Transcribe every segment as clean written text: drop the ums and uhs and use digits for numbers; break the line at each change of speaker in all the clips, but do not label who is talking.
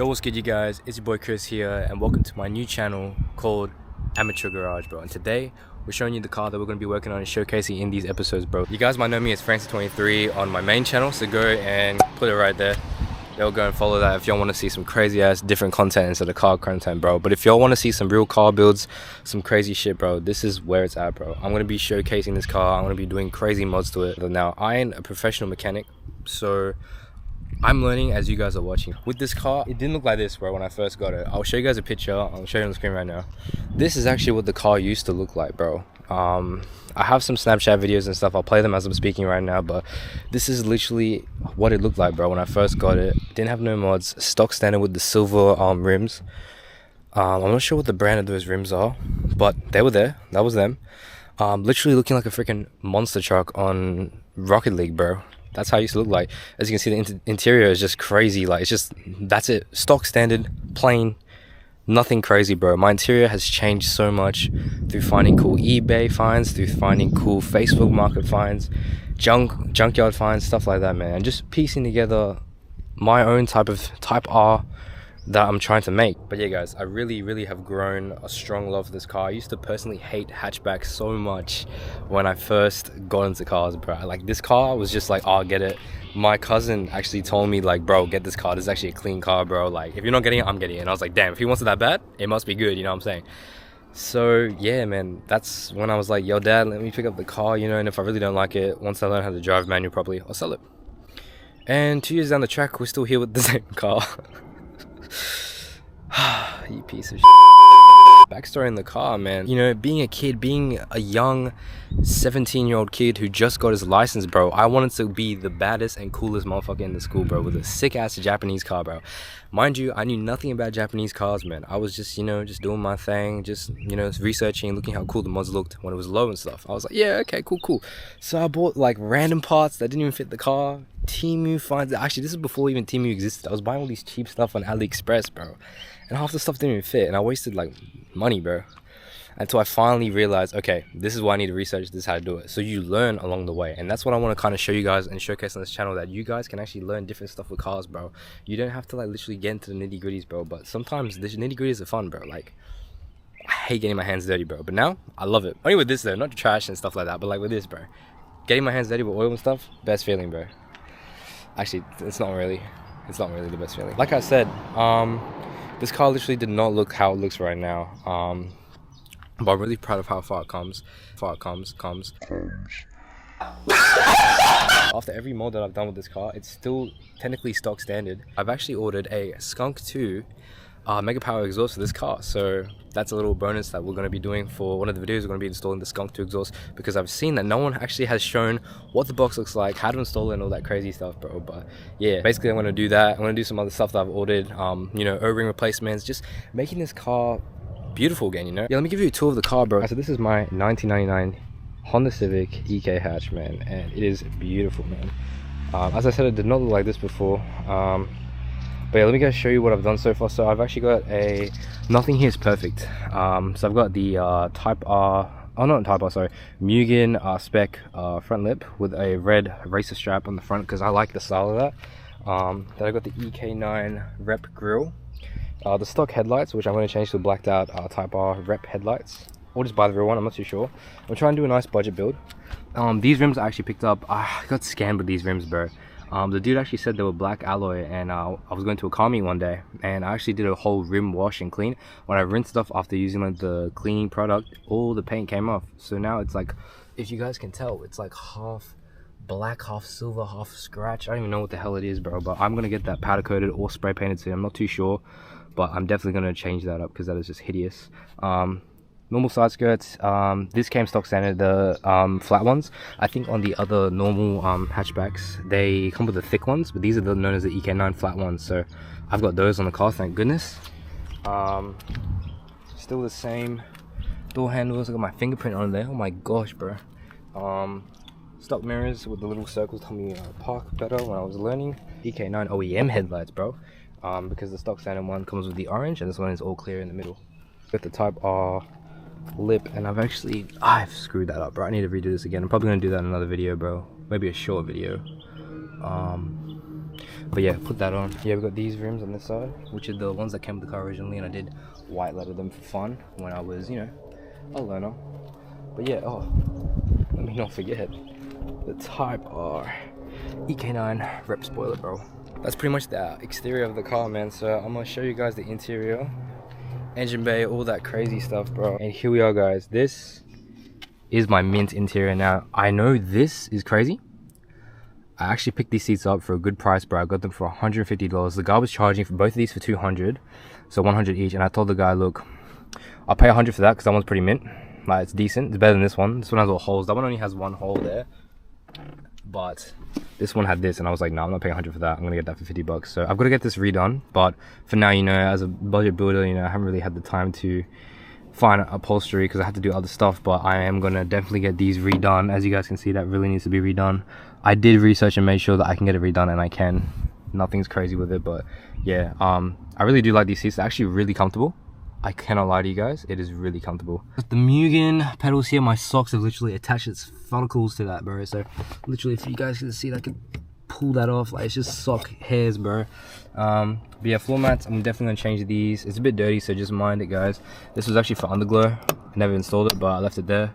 Yo, what's good you guys? It's your boy Chris here and welcome to my new channel called Amateur Garage, bro. And today we're showing you the car that we're going to be working on and showcasing in these episodes, bro. You guys might know me as Francis23 on my main channel, so go and put it right there. Y'all go and follow that if y'all want to see some crazy ass different content instead of car content, bro. But if y'all want to see some real car builds, some crazy shit, bro, this is where it's at, bro. I'm going to be showcasing this car. I'm going to be doing crazy mods to it. Now, I ain't a professional mechanic, so I'm learning as you guys are watching. With this car, it didn't look like this, bro, when I first got it. I'll show you guys a picture. I'll show you on the screen right now. This is actually what the car used to look like, bro. I have some Snapchat videos and stuff. I'll play them as I'm speaking right now, but this is literally what it looked like, bro, when I first got it. Didn't have no mods. Stock standard with the silver rims. I'm not sure what the brand of those rims are, but they were there. That was them. Literally looking like a freaking monster truck on Rocket League, bro. That's how it used to look like. As you can see, the interior is just crazy. Like, it's just, that's it. Stock standard, plain, nothing crazy, bro. My interior has changed so much through finding cool eBay finds, through finding cool Facebook market finds, junkyard finds, stuff like that, man. And just piecing together my own type R that I'm trying to make. But yeah, guys, I really have grown a strong love for this car. I used to personally hate hatchbacks so much when I first got into cars, bro. Like, this car was just like, oh, I'll get it. My cousin actually told me, like, bro, get this car. This is actually a clean car, bro. Like, if you're not getting it, I'm getting it. And I was like, damn, if he wants it that bad, it must be good, you know what I'm saying? So yeah, man, that's when I was like, yo, dad, let me pick up the car, you know, and if I really don't like it, once I learn how to drive manual properly, I'll sell it. And 2 years down the track, we're still here with the same car. You piece of shit. Backstory in the car, man. You know, being a kid, being a young 17-year-old kid who just got his license, bro, I wanted to be the baddest and coolest motherfucker in the school, bro, with a sick-ass Japanese car, bro. Mind you, I knew nothing about Japanese cars, man. I was just, you know, just doing my thing, just, you know, researching, looking how cool the mods looked when it was low and stuff. I was like, yeah, okay, cool. So I bought, like, random parts that didn't even fit the car. Temu finds, actually, this is before even Temu existed. I was buying all these cheap stuff on AliExpress, bro. And half the stuff didn't even fit, and I wasted, like, money, bro. Until I finally realized, okay, this is what I need to research, this is how to do it. So you learn along the way, and that's what I want to kind of show you guys and showcase on this channel, that you guys can actually learn different stuff with cars, bro. You don't have to, like, literally get into the nitty-gritties, bro, but sometimes the nitty-gritties are fun, bro. Like, I hate getting my hands dirty, bro, but now I love it. Only with this, though, not trash and stuff like that, but like with this, bro, getting my hands dirty with oil and stuff, best feeling, bro. Actually, it's not really the best feeling. Like I said, this car literally did not look how it looks right now. But I'm really proud of how far it comes. After every mod that I've done with this car, it's still technically stock standard. I've actually ordered a Skunk 2 mega power exhaust for this car, so that's a little bonus that we're going to be doing for one of the videos. We're going to be installing the Skunk 2 exhaust, because I've seen that no one actually has shown what the box looks like, how to install it, and all that crazy stuff, bro. But yeah, basically I'm going to do that. I'm going to do some other stuff that I've ordered, you know, O-ring replacements, just making this car beautiful again, you know. Yeah, let me give you a tour of the car, bro. So this is my 1999 Honda Civic EK hatch, man, and it is beautiful, man. As I said, it did not look like this before. But yeah, let me go show you what I've done so far. So I've actually got nothing here is perfect. So I've got the Type R, oh not Type R, sorry, Mugen spec front lip with a red racer strap on the front, because I like the style of that. Then I got the EK9 rep grille. The stock headlights, which I'm going to change to blacked out Type R rep headlights. Or just buy the real one, I'm not too sure. I'm trying to do a nice budget build. These rims I actually picked up. I got scammed with these rims, bro. The dude actually said they were black alloy, and I was going to a car meet one day, and I actually did a whole rim wash and clean. When I rinsed it off after using like the cleaning product, all the paint came off. So now it's like, if you guys can tell, it's like half black, half silver, half scratch. I don't even know what the hell it is, bro, but I'm gonna get that powder coated or spray painted soon. I'm not too sure, but I'm definitely gonna change that up because that is just hideous. Normal side skirts, this came stock standard, the flat ones. I think on the other normal hatchbacks, they come with the thick ones, but these are known as the EK9 flat ones, so I've got those on the car, thank goodness. Still the same door handles. I got my fingerprint on there. Oh my gosh, bro. Stock mirrors with the little circles tell me park better when I was learning. EK9 OEM headlights, bro, because the stock standard one comes with the orange, and this one is all clear in the middle. Got the Type R lip, and I've screwed that up, bro. I need to redo this again. I'm probably gonna do that in another video, bro. Maybe a short video. But yeah, put that on. Yeah, we got these rims on this side, which are the ones that came with the car originally, and I did white letter them for fun when I was, you know, a learner. But yeah, oh, let me not forget the Type R EK9 rep spoiler, bro. That's pretty much the exterior of the car, man. So I'm gonna show you guys the interior, engine bay, all that crazy stuff, bro. And here we are, guys. This is my mint interior. Now, I know this is crazy. I actually picked these seats up for a good price, bro. I got them for $150. The guy was charging for both of these for $200, so $100 each. And I told the guy, look, I'll pay $100 for that because that one's pretty mint. Like, it's decent. It's better than this one. This one has all holes. That one only has one hole there, but this one had this, and I was like, no, I'm not paying $100 for that. I'm gonna get that for $50. So I've got to get this redone. But for now, you know, as a budget builder, you know, I haven't really had the time to find upholstery because I had to do other stuff. But I am gonna definitely get these redone. As you guys can see, that really needs to be redone. I did research and made sure that I can get it redone, and I can. Nothing's crazy with it, but yeah, I really do like these seats. They're actually really comfortable. I cannot lie to you guys, it is really comfortable. The Mugen pedals here, my socks have literally attached its follicles to that, bro. So literally, if you guys can see, I can pull that off. Like, it's just sock hairs, bro. But yeah, floor mats, I'm definitely gonna change these. It's a bit dirty, so just mind it, guys. This was actually for underglow. I never installed it, but I left it there.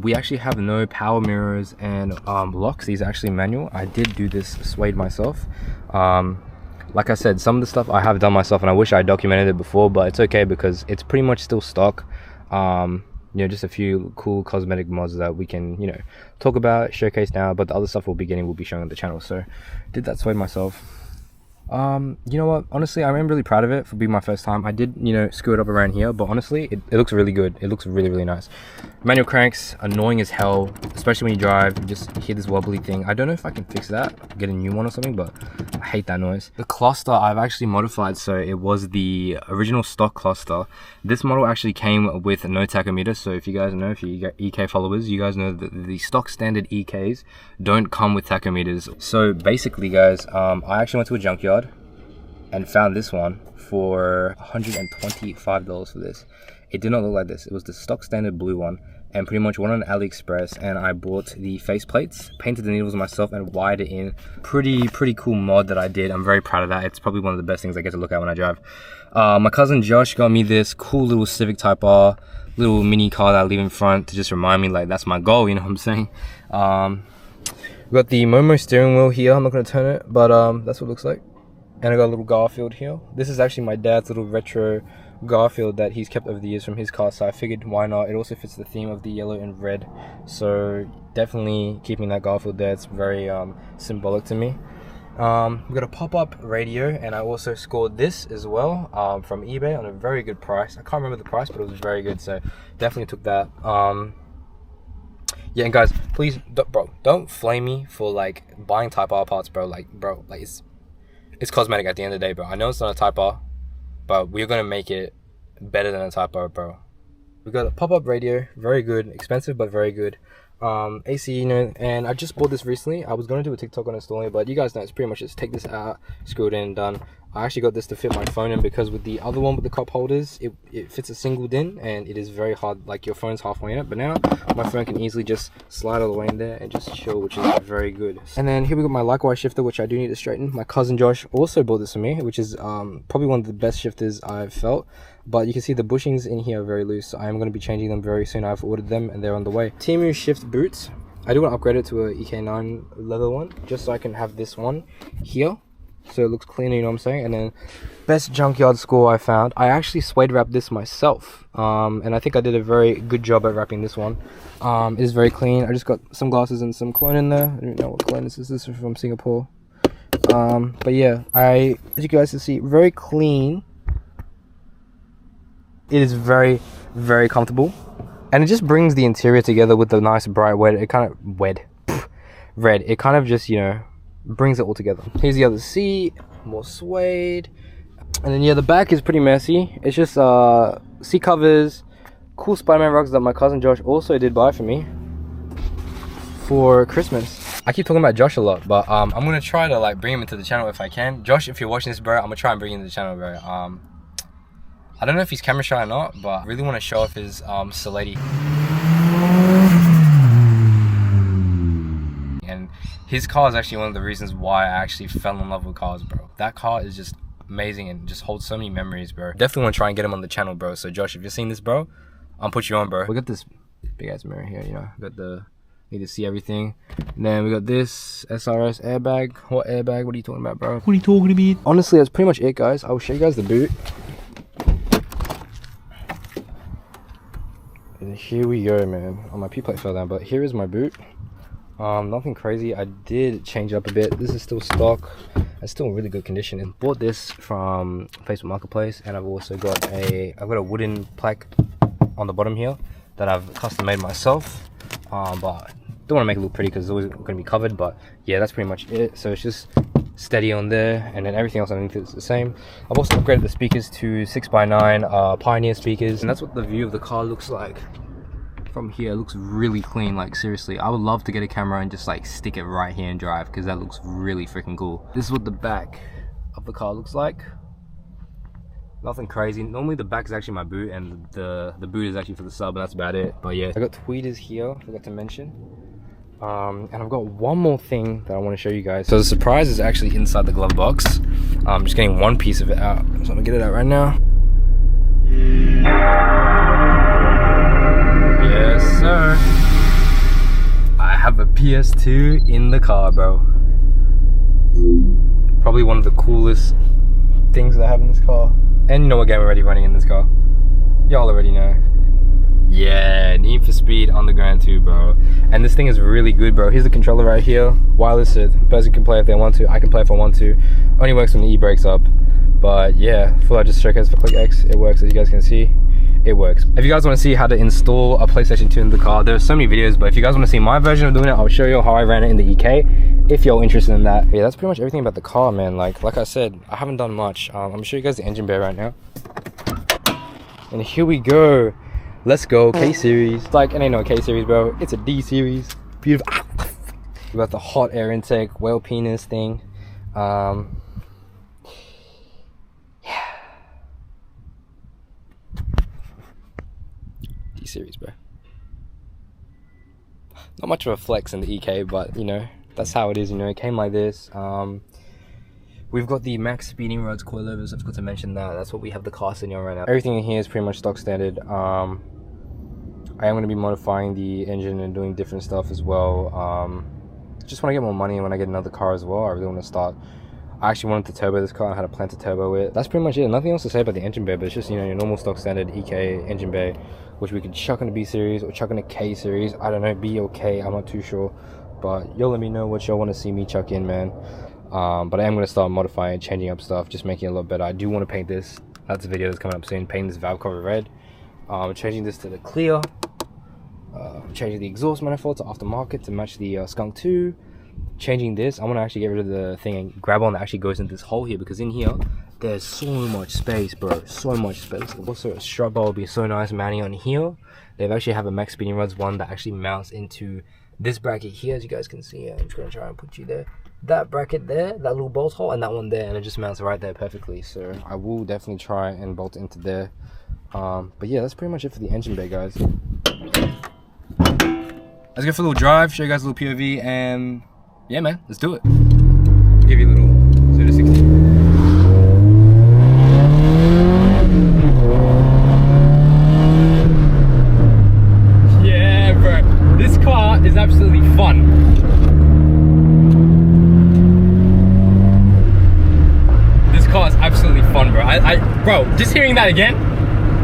We actually have no power mirrors and locks. These are actually manual. I did do this suede myself. Like I said, some of the stuff I have done myself, and I wish I documented it before, but it's okay because it's pretty much still stock. You know, just a few cool cosmetic mods that we can, you know, talk about, showcase now, but the other stuff we'll be showing on the channel. So did that suede myself. You know what, honestly, I'm really proud of it for being my first time. I did, you know, screw it up around here, but honestly, it looks really good. It looks really nice. Manual cranks, annoying as hell, especially when you drive. You just hear this wobbly thing. I don't know if I can fix that, get a new one or something, but I hate that noise. The cluster I've actually modified, so it was the original stock cluster. This model actually came with no tachometer, so if you guys know, if you get EK followers, you guys know that the stock standard EKs don't come with tachometers. So basically, guys, I actually went to a junkyard and found this one for $125 for this. It did not look like this. It was the stock standard blue one, and pretty much went on AliExpress, and I bought the face plates, painted the needles myself, and wired it in. Pretty cool mod that I did. I'm very proud of that. It's probably one of the best things I get to look at when I drive. My cousin Josh got me this cool little Civic Type R, little mini car that I leave in front to just remind me, like, that's my goal, you know what I'm saying? We got the Momo steering wheel here. I'm not gonna turn it, but that's what it looks like. And I got a little Garfield here. This is actually my dad's little retro Garfield that he's kept over the years from his car, so I figured why not. It also fits the theme of the yellow and red, so definitely keeping that Garfield there. It's very symbolic to me. We got a pop-up radio, and I also scored this as well from eBay on a very good price. I can't remember the price, but it was very good, so definitely took that. Yeah, and guys, please, don't flame me for like buying Type R parts, bro. Like, it's cosmetic at the end of the day, bro. I know it's not a Type R, but we're gonna make it better than a Type R, bro. We got a pop-up radio, very good, expensive but very good. AC, you know, and I just bought this recently. I was gonna do a TikTok on installing it, but you guys know it's pretty much just take this out, screw it in, done. I actually got this to fit my phone in because with the other one with the cup holders, it fits a single in, and it is very hard, like your phone's halfway in it, but now my phone can easily just slide all the way in there and just chill, which is very good. And then here we got my likewise shifter, which I do need to straighten. My cousin Josh also bought this for me, which is probably one of the best shifters I've felt. But you can see the bushings in here are very loose, so I am going to be changing them very soon. I've ordered them and they're on the way. Temu Shift boots. I do want to upgrade it to a EK9 leather one, just so I can have this one here, so it looks cleaner, you know what I'm saying? And then best junkyard score I found. I actually suede wrapped this myself, and I think I did a very good job at wrapping this one. It is very clean. I just got some glasses and some cologne in there. I don't know what cologne this is. This is from Singapore. But yeah, as you guys can see, very clean. It is very comfortable, and it just brings the interior together with the nice bright red. It kind of red. It kind of just, you know, brings it all together. Here's the other seat, more suede, and then yeah, the back is pretty messy. It's just seat covers, cool Spider-Man rugs that my cousin Josh also did buy for me for Christmas. I keep talking about Josh a lot, but I'm gonna try to like bring him into the channel if I can. Josh, if you're watching this, bro, I'm gonna try and bring you into the channel, bro. I don't know if he's camera shy or not, but I really want to show off his Salady. And his car is actually one of the reasons why I actually fell in love with cars, bro. That car is just amazing and just holds so many memories, bro. Definitely want to try and get him on the channel, bro. So Josh, if you're seeing this, bro, I'll put you on, bro. We got this big ass mirror here, you know, got the, need to see everything. And then we got this SRS airbag. What airbag? What are you talking about, bro? What are you talking about? Honestly, that's pretty much it, guys. I'll show you guys the boot. And here we go, man. Oh, my P-plate fell down, but here is my boot. Nothing crazy. I did change up a bit. This is still stock. It's still in really good condition. And bought this from Facebook Marketplace, and I've also got a wooden plaque on the bottom here that I've custom made myself. But don't want to make it look pretty because it's always going to be covered. But yeah, that's pretty much it. So it's just steady on there, and then everything else underneath is the same. I've also upgraded the speakers to 6x9 Pioneer speakers, and that's what the view of the car looks like from here. It looks really clean. Like seriously, I would love to get a camera and just like stick it right here and drive, because that looks really freaking cool. This is what the back of the car looks like. Nothing crazy. Normally the back is actually my boot, and the boot is actually for the sub, and that's about it. But yeah, I got tweeters here, forgot to mention. And I've got one more thing that I want to show you guys. So the surprise is actually inside the glove box. I'm just getting one piece of it out, so I'm gonna get it out right now. Yes, sir. I have a PS2 in the car, bro. Probably one of the coolest things that I have in this car. And you know what game we're already running in this car? Y'all already know. Yeah, Need for Speed Underground 2, bro. And this thing is really good, bro. Here's the controller right here. Wireless, the person can play if they want to. I can play if I want to. Only works when the E breaks up. But yeah, full out just showcase for click X. It works, as you guys can see. It works. If you guys want to see how to install a PlayStation 2 in the car, there are so many videos, but if you guys want to see my version of doing it, I'll show you how I ran it in the EK, if you're interested in that. Yeah, that's pretty much everything about the car, man. Like I said, I haven't done much. I'm gonna show you guys the engine bay right now. And here we go. Let's go, K-Series. Like, it ain't no K-Series, bro. It's a D-Series. Beautiful. We got the hot air intake, whale penis thing. Series, bro. Not much of a flex in the EK, but you know, that's how it is. You know, it came like this. We've got the max speeding rods coilovers. I forgot to mention that. That's what we have the car sitting on right now. Everything in here is pretty much stock standard. I am going to be modifying the engine and doing different stuff as well. Just want to get more money when I get another car as well. I really want to start. I actually wanted to turbo this car. I had a plan to turbo it. That's pretty much it. Nothing else to say about the engine bay, but it's just, you know, your normal stock standard EK engine bay, which we could chuck in a B series or chuck in a K series. I don't know, B or K, I'm not too sure. But you'll let me know what y'all want to see me chuck in, man. But I am going to start modifying, changing up stuff, just making it a lot better. I do want to paint this. That's a video that's coming up soon, painting this valve cover red. Changing this to the clear. Changing the exhaust manifold to aftermarket to match the Skunk 2. Changing this, I want to actually get rid of the thing and grab on that actually goes into this hole here, because in here there's so much space, bro. So much space. Also, a strut bar would be so nice mounting on here. They actually have a max speeding rods one that actually mounts into this bracket here, as you guys can see. I'm just gonna try and put you there. That bracket there, that little bolt hole, and that one there, and it just mounts right there perfectly. So I will definitely try and bolt it into there. But yeah, that's pretty much it for the engine bay, guys. Let's go for a little drive, show you guys a little POV, and yeah, man, let's do it. Give you a little 0 to 60. Yeah, bro. This car is absolutely fun. This car is absolutely fun, bro. Bro, just hearing that again,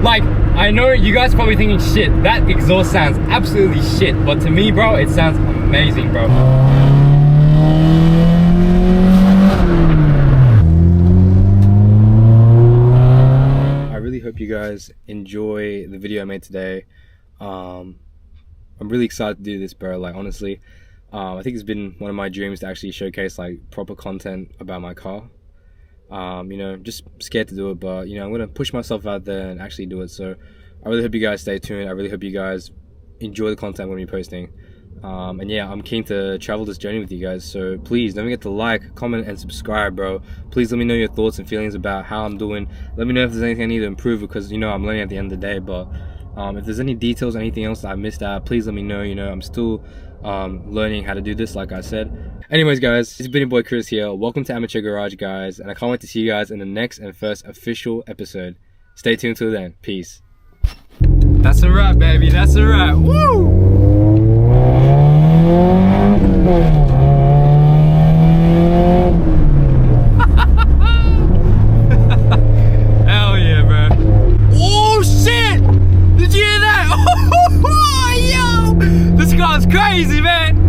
like, I know you guys are probably thinking, shit, that exhaust sounds absolutely shit, but to me, bro, it sounds amazing, bro. Hope you guys enjoy the video I made today. I'm really excited to do this, bro. Like, honestly, I think it's been one of my dreams to actually showcase like proper content about my car. You know, just scared to do it, but you know, I'm gonna push myself out there and actually do it. So I really hope you guys stay tuned. I really hope you guys enjoy the content I'm gonna be posting. And yeah, I'm keen to travel this journey with you guys, so please don't forget to like, comment, and subscribe, bro. Please let me know your thoughts and feelings about how I'm doing. Let me know if there's anything I need to improve, because you know I'm learning at the end of the day. But If there's any details or anything else that I missed out, please let me know. You know, I'm still learning how to do this, like I said. Anyways, guys, it's been your boy Chris here. Welcome to Amateur Garage, guys, and I can't wait to see you guys in the next and first official episode. Stay tuned till then. Peace. That's a wrap, baby. That's a wrap. Woo! Hell yeah, bro. Oh shit! Did you hear that? Yo! This car's crazy, man!